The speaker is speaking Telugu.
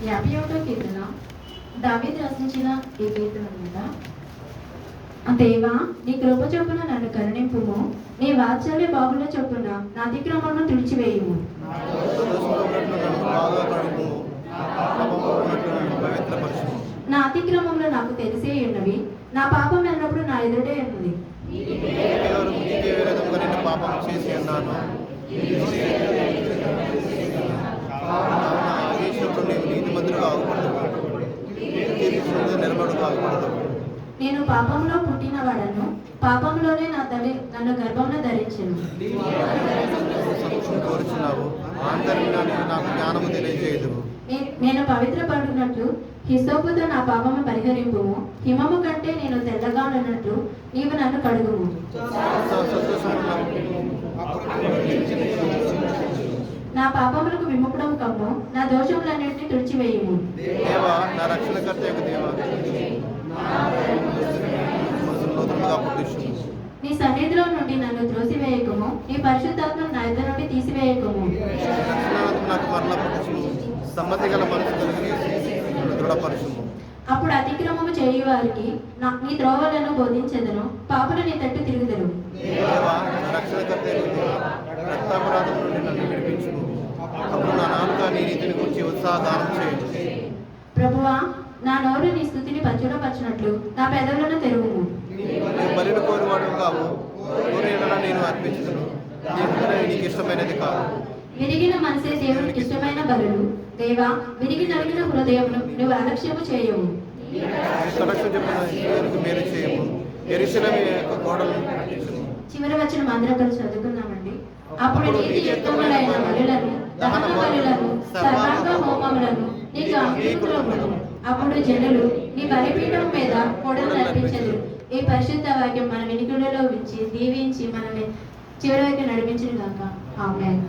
51వ కీర్తన దావీదు రచించిన ఈ కీర్తన మీద, దేవా నీ కృప చొప్పున నన్ను కరుణింపుము, నీ వాత్సల్య బాహుల చొప్పున నా అతిక్రమమును తుడిచివేయుము. నా అతిక్రమంలో నాకు తెలిసే ఉన్నవి, నా పాపం ఎన్నప్పుడు నా ఎదుటే ఉన్నది. నేను పాపంలో పుట్టినవాడను, పాపంలోనే నా తల్లి నన్ను గర్భంలో ధరించెను. నేను పవిత్రపడినట్లు హిసోపుతో నా పాపము పరిహరింపుము, హిమము కంటే నేను తెల్లగా ఉన్నట్లు నీవు నన్ను కడుగుము. నా పాపములకు విముక్తం కమ్ము, నా దోషములన్నింటినీ తుడిచివేయుము. నీ సన్నిధిలో నుండి నన్ను త్రోసివేయకము, నీ పరిశుద్ధాత్మను నా యొద్ద నుండి తీసివేయకము. అప్పుడు అతిక్రమము చేయు వారికి నీ త్రోవలను బోధించెదను, పాపులు నీ తట్టు తిరుగుదరు. ప్రభువా, నా నోరు నీ స్తుతిని ప్రచురపరచినట్లు నా పెదవులను తెరువుము. విరిగిన మనసే దేవునికి ఇష్టమైన బలులు. దేవా, విరిగి నలిగిన హృదయమును నువ్వు అలక్ష్యము చేయవు. చివరి వచ్చిన మందిరం చదువుకున్నామండి. అప్పుడు నీతియుక్తములైన బలులను, దహన బలులను, సర్వాంగ హోమములను నీకు అంగీకరించుము. అప్పుడు జనులు నీ బలిపీఠం మీద పొడలు నడిపించదు. ఈ పరిశుద్ధ వాక్యం మన వినికిడిలో ఉంచి దీవించి మనల్ని చివరి వరకు నడిపించిన గాక. ఆమేన్.